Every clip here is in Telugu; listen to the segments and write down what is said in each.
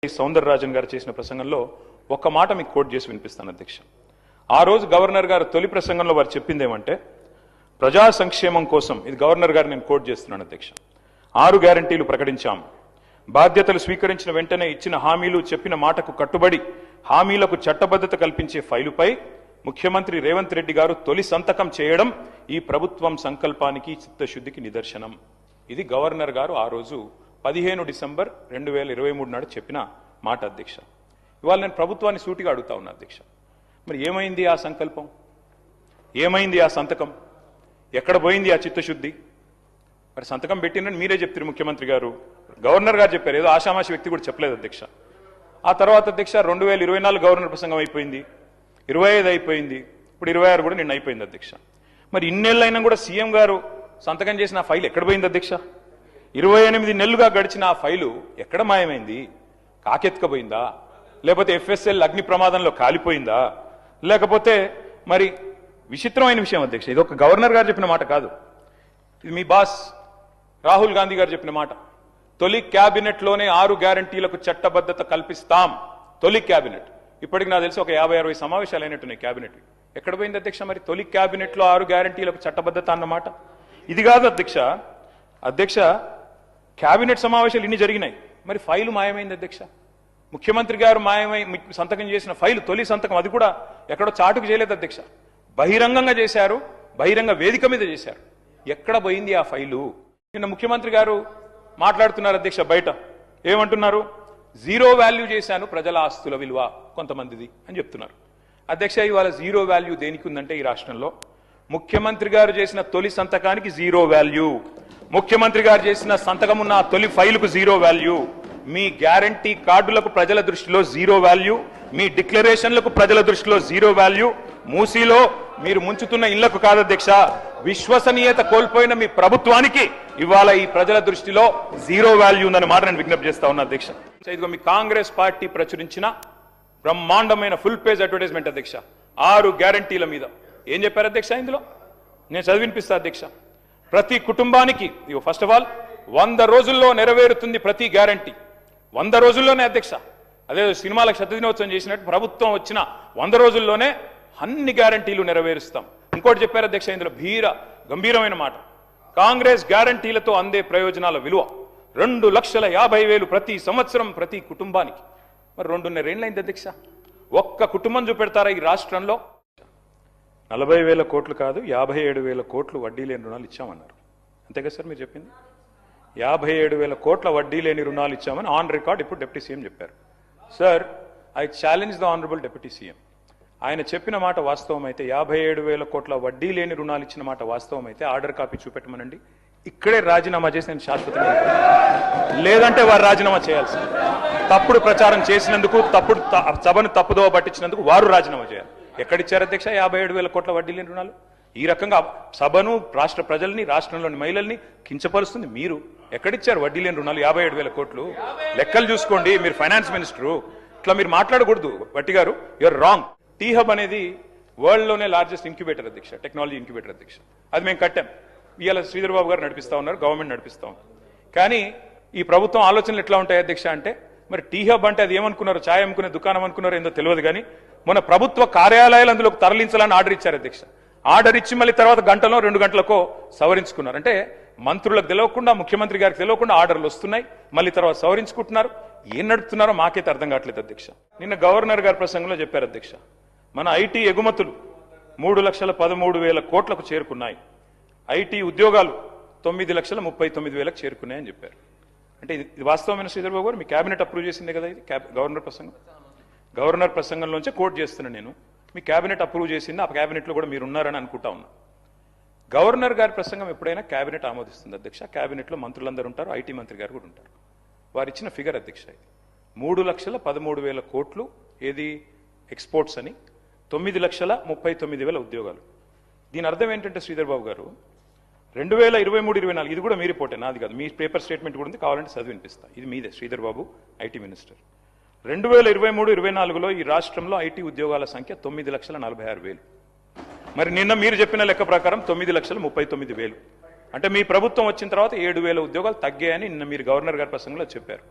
సౌందరరాజన్ గారు చేసిన ప్రసంగంలో ఒక్క మాట మీకు కోట్ చేసి వినిపిస్తాను అధ్యక్ష. ఆ రోజు గవర్నర్ గారు తొలి ప్రసంగంలో వారు చెప్పింది ఏమంటే, ప్రజా సంక్షేమం కోసం, ఇది గవర్నర్ గారు నేను కోట్ చేస్తున్నాను అధ్యక్ష, 6 గ్యారంటీలు ప్రకటించాం. బాధ్యతలు స్వీకరించిన వెంటనే ఇచ్చిన హామీలు చెప్పిన మాటకు కట్టుబడి హామీలకు చట్టబద్ధత కల్పించే ఫైలుపై ముఖ్యమంత్రి రేవంత్ రెడ్డి గారు తొలి సంతకం చేయడం ఈ ప్రభుత్వం సంకల్పానికి చిత్తశుద్ధికి నిదర్శనం. ఇది గవర్నర్ గారు ఆ రోజు 15 డిసెంబర్ 2023 నాడు చెప్పిన మాట అధ్యక్ష. ఇవాళ నేను ప్రభుత్వాన్ని సూటిగా అడుగుతా ఉన్నా అధ్యక్ష, మరి ఏమైంది ఆ సంకల్పం? ఏమైంది ఆ సంతకం? ఎక్కడ పోయింది ఆ చిత్తశుద్ధి? మరి సంతకం పెట్టినని మీరే చెప్తారు, ముఖ్యమంత్రి గారు, గవర్నర్ గారు చెప్పారు, ఏదో ఆషామాషి వ్యక్తి కూడా చెప్పలేదు అధ్యక్ష. ఆ తర్వాత అధ్యక్ష 2024 గవర్నర్ ప్రసంగం అయిపోయింది, 25 అయిపోయింది, ఇప్పుడు 26 కూడా నిన్న అయిపోయింది అధ్యక్ష. మరి ఇన్నేళ్ళైనా కూడా సీఎం గారు సంతకం చేసిన ఆ ఫైల్ ఎక్కడ పోయింది అధ్యక్ష? 28 నెలలుగా గడిచిన ఆ ఫైలు ఎక్కడ మాయమైంది? కాకెత్తుకపోయిందా? లేకపోతే FSL అగ్ని ప్రమాదంలో కాలిపోయిందా? లేకపోతే మరి విచిత్రమైన విషయం అధ్యక్ష, ఇది ఒక గవర్నర్ గారు చెప్పిన మాట కాదు, ఇది మీ బాస్ రాహుల్ గాంధీ గారు చెప్పిన మాట. తొలి క్యాబినెట్ లోనే 6 గ్యారంటీలకు చట్టబద్ధత కల్పిస్తాం. తొలి క్యాబినెట్, ఇప్పటికి నాకు తెలిసి ఒక 50-60 సమావేశాలు అయినట్టున్నాయి క్యాబినెట్. ఎక్కడ పోయింది అధ్యక్ష మరి తొలి క్యాబినెట్ లో 6 గ్యారంటీలకు చట్టబద్ధత అన్నమాట? ఇది కాదు అధ్యక్ష, క్యాబినెట్ సమావేశాలు ఇన్ని జరిగినాయి, మరి ఫైలు మాయమైంది అధ్యక్ష. ముఖ్యమంత్రి గారు మాయమై సంతకం చేసిన ఫైలు, తొలి సంతకం, అది కూడా ఎక్కడో చాటుకు చేయలేదు అధ్యక్ష, బహిరంగంగా చేశారు, బహిరంగ వేదిక మీద చేశారు. ఎక్కడ పోయింది ఆ ఫైలు? నిన్న ముఖ్యమంత్రి గారు మాట్లాడుతున్నారు అధ్యక్ష, బయట ఏమంటున్నారు? 0 వాల్యూ చేశాను ప్రజల ఆస్తుల విలువ కొంతమందిది అని చెప్తున్నారు అధ్యక్ష. ఇవాళ 0 వాల్యూ దేనికి ఉందంటే ఈ రాష్ట్రంలో ముఖ్యమంత్రి గారు చేసిన తొలి సంతకానికి 0 వాల్యూ, ముఖ్యమంత్రి గారు చేసిన సంతకం ఉన్న తొలి ఫైలుకు 0 వాల్యూ, మీ గ్యారంటీ కార్డులకు ప్రజల దృష్టిలో 0 వాల్యూ, మీ డిక్లరేషన్లకు ప్రజల దృష్టిలో 0 వాల్యూ, మూసీలో మీరు ముంచుతున్న ఇళ్లకు కాదు అధ్యక్ష, విశ్వసనీయత కోల్పోయిన మీ ప్రభుత్వానికి ఇవాళ ఈ ప్రజల దృష్టిలో 0 వాల్యూ ఉందని మాట నేను విజ్ఞప్తి చేస్తా ఉన్నా అధ్యక్ష. ఇదిగో మీ కాంగ్రెస్ పార్టీ ప్రచురించిన బ్రహ్మాండమైన ఫుల్ పేజ్ అడ్వర్టైజ్మెంట్ అధ్యక్ష, 6 గ్యారంటీల మీద ఏం చెప్పారు అధ్యక్ష? ఇందులో నేను చదివినిపిస్తా అధ్యక్ష. ప్రతి కుటుంబానికి, ఫస్ట్ ఆఫ్ ఆల్ 100 రోజుల్లో నెరవేరుతుంది ప్రతి గ్యారంటీ. 100 రోజుల్లోనే అధ్యక్ష, అదే సినిమాలకు శతదినోత్సవం చేసినట్టు ప్రభుత్వం వచ్చిన 100 రోజుల్లోనే అన్ని గ్యారంటీలు నెరవేరుస్తాం. ఇంకోటి చెప్పారు అధ్యక్ష ఇందులో, గంభీరమైన మాట, కాంగ్రెస్ గ్యారంటీలతో అందే ప్రయోజనాల విలువ 2,50,000 ప్రతి సంవత్సరం ప్రతి కుటుంబానికి. మరి 2.5 ఏళ్ళైంది అధ్యక్ష, ఒక్క కుటుంబం చూపెడతారా ఈ రాష్ట్రంలో? 40,000 కోట్లు కాదు, 57,000 కోట్లు వడ్డీ లేని రుణాలు ఇచ్చామన్నారు. అంతేగా సార్ మీరు చెప్పింది? 57,000 కోట్ల వడ్డీ లేని రుణాలు ఇచ్చామని ఆన్ రికార్డ్ ఇప్పుడు డిప్యూటీ సీఎం చెప్పారు. Sir, I challenge the honourable deputy CM, ఆయన చెప్పిన మాట వాస్తవం అయితే, 57,000 కోట్ల వడ్డీ లేని రుణాలు ఇచ్చిన మాట వాస్తవం అయితే ఆర్డర్ కాపీ చూపెట్టమనండి, ఇక్కడే రాజీనామా చేసి నేను శాశ్వతంగా, లేదంటే వారు రాజీనామా చేయాల్సి, తప్పుడు ప్రచారం చేసినందుకు, సభను తప్పుదోవ పట్టించినందుకు వారు రాజీనామా చేయాలి. ఎక్కడిచ్చారు అధ్యక్ష 57,000 కోట్ల వడ్డీ లేని రుణాలు? ఈ రకంగా సభను, రాష్ట్ర ప్రజల్ని, రాష్ట్రంలోని మహిళల్ని కించపరుస్తుంది మీరు. ఎక్కడిచ్చారు వడ్డీ లేని రుణాలు 57,000 కోట్లు? లెక్కలు చూసుకోండి, మీరు ఫైనాన్స్ మినిస్టరు, ఇట్లా మీరు మాట్లాడకూడదు. భట్టి గారు, యూఆర్ రాంగ్. టీ హబ్ అనేది వరల్డ్ లోనే లార్జెస్ట్ ఇంక్యుబేటర్ అధ్యక్ష, టెక్నాలజీ ఇంక్యుబేటర్ అధ్యక్ష. అది మేము కట్టాం. ఇవాళ శ్రీధర్ బాబు గారు నడిపిస్తా ఉన్నారు, గవర్నమెంట్ నడిపిస్తా ఉన్నారు. కానీ ఈ ప్రభుత్వం ఆలోచనలు ఎట్లా ఉంటాయి అధ్యక్ష అంటే, మరి టీ హబ్ అంటే అది ఏమనుకున్నారు, ఛాయ్ అమ్ముకునే దుకాణం అనుకున్నారు ఏందో తెలియదు. కానీ మొన్న ప్రభుత్వ కార్యాలయాలు అందులోకి తరలించాలని ఆర్డర్ ఇచ్చారు అధ్యక్ష. ఆర్డర్ ఇచ్చి మళ్ళీ తర్వాత గంటలో 2 గంటలకో సవరించుకున్నారు. అంటే మంత్రులకు తెలియకుండా, ముఖ్యమంత్రి గారికి తెలియకుండా ఆర్డర్లు వస్తున్నాయి, మళ్ళీ తర్వాత సవరించుకుంటున్నారు. ఏం నడుపుతున్నారో మాకైతే అర్థం కావట్లేదు అధ్యక్ష. నిన్న గవర్నర్ గారి ప్రసంగంలో చెప్పారు అధ్యక్ష, మన ఐటీ ఎగుమతులు 3,13,000 కోట్లకు చేరుకున్నాయి, ఐటీ ఉద్యోగాలు 9,39,000 చేరుకున్నాయని చెప్పారు. అంటే ఇది వాస్తవమైన శ్రీధర్ బాబు గారు, మీ క్యాబినెట్ అప్రూవ్ చేసిందే కదా ఇది గవర్నర్ ప్రసంగం? గవర్నర్ ప్రసంగంలోంచే కోట్ చేస్తున్నాను నేను, మీ క్యాబినెట్ అప్రూవ్ చేసింది, ఆ క్యాబినెట్లో కూడా మీరు ఉన్నారని అనుకుంటా ఉన్నా. గవర్నర్ గారి ప్రసంగం ఎప్పుడైనా క్యాబినెట్ ఆమోదిస్తుంది అధ్యక్ష. క్యాబినెట్లో మంత్రులందరూ ఉంటారు, ఐటీ మంత్రి గారు కూడా ఉంటారు. వారు ఇచ్చిన ఫిగర్ అధ్యక్ష ఇది 3,13,000 కోట్లు, ఏది ఎక్స్పోర్ట్స్ అని, 9,39,000 ఉద్యోగాలు. దీని అర్థం ఏంటంటే శ్రీధర్ బాబు గారు, 2023-24 ఇది కూడా మీ రిపోర్టే, నాది కాదు, మీ పేపర్ స్టేట్మెంట్ కూడా ఉంది, కావాలంటే చదివి వినిపిస్తా. ఇది మీదే శ్రీధర్ బాబు, ఐటీ మినిస్టర్. 2023-24లో ఈ రాష్ట్రంలో ఐటీ ఉద్యోగాల సంఖ్య 9,46,000. మరి నిన్న మీరు చెప్పిన లెక్క ప్రకారం 9,39,000. అంటే మీ ప్రభుత్వం వచ్చిన తర్వాత 7,000 ఉద్యోగాలు తగ్గాయని నిన్న మీరు గవర్నర్ గారి ప్రసంగంలో చెప్పారు.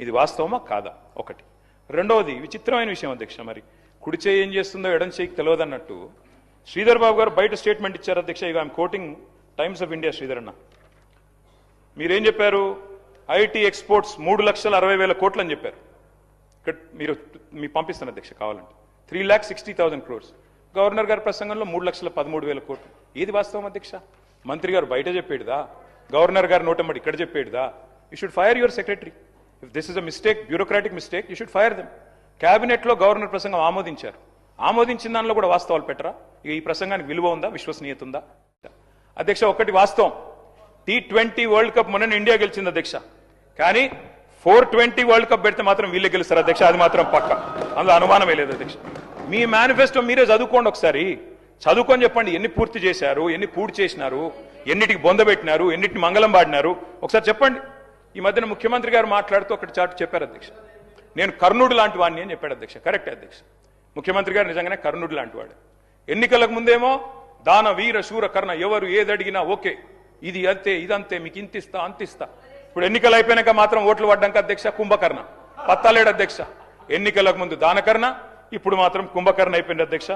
ఇది వాస్తవమా కాదా? ఒకటి. రెండవది విచిత్రమైన విషయం అధ్యక్ష, మరి కుడి చేయి ఏం చేస్తుందో ఎడం చేయికి తెలియదన్నట్టు శ్రీధర్ బాబు గారు బయట స్టేట్మెంట్ ఇచ్చారు అధ్యక్ష. ఇక I'm quoting times of India. Sridhar అన్న మీరేం చెప్పారు? ఐటీ ఎక్స్పోర్ట్స్ 3,60,000 కోట్లు అని చెప్పారు. ఇక్కడ మీ పంపిస్తాను అధ్యక్ష కావాలంటే. 3,60,000 crores. గవర్నర్ గారి ప్రసంగంలో 3,13,000 కోట్లు. ఏది వాస్తవం అధ్యక్ష? మంత్రి గారు బయట చెప్పేడుదా? గవర్నర్ గారు నోటమ్మడి ఇక్కడ చెప్పేడుదా? You should fire your secretary. If this is a mistake, bureaucratic mistake, you should fire them. Cabinet లో గవర్నర్ ప్రసంగం ఆమోదించారు. ఆమోదించిన దానిలో కూడా వాస్తవాలు పెట్టరా? ఇక ఈ ప్రసంగానికి విలువ ఉందా, విశ్వసనీయత ఉందా? అధ్యక్ష ఒకటి వాస్తవం, T20 వరల్డ్ కప్ మొన్న ఇండియా గెలిచింది అధ్యక్ష. కానీ 420 వరల్డ్ కప్ పెడితే మాత్రం వీళ్ళే గెలుస్తారు అధ్యక్ష. అది మాత్రం పక్క, అందులో అనుమానమే లేదు అధ్యక్ష. మీ మేనిఫెస్టో మీరే చదువుకోండి ఒకసారి. చదువుకొని చెప్పండి ఎన్ని పూర్తి చేశారు, ఎన్ని పూర్తి చేసినారు, ఎన్నిటికి బొందబెట్టినారు, ఎన్నిటిని మంగళం పాడినారు ఒకసారి చెప్పండి. ఈ మధ్యన ముఖ్యమంత్రి గారు మాట్లాడుతూ ఒకటి చాటు చెప్పారు అధ్యక్ష, నేను కర్ణుడు లాంటి వాడిని అని చెప్పాడు అధ్యక్ష. కరెక్ట్ అధ్యక్ష, ముఖ్యమంత్రి గారు నిజంగానే కర్ణుడు లాంటి వాడు. ఎన్నికలకు ముందేమో దాన వీర శూర కర్ణ, ఎవరు ఏదడిగినా ఓకే, ఇది అంతే ఇదంతే, మీకు ఇంతిస్తా అంతిస్తా. ఇప్పుడు ఎన్నికలు అయిపోయినాక మాత్రం ఓట్లు పడ్డాక అధ్యక్ష కుంభకర్ణ పత్తాలేడు అధ్యక్ష. ఎన్నికలకు ముందు దానకర్ణ, ఇప్పుడు మాత్రం కుంభకర్ణ అయిపోయింది అధ్యక్ష.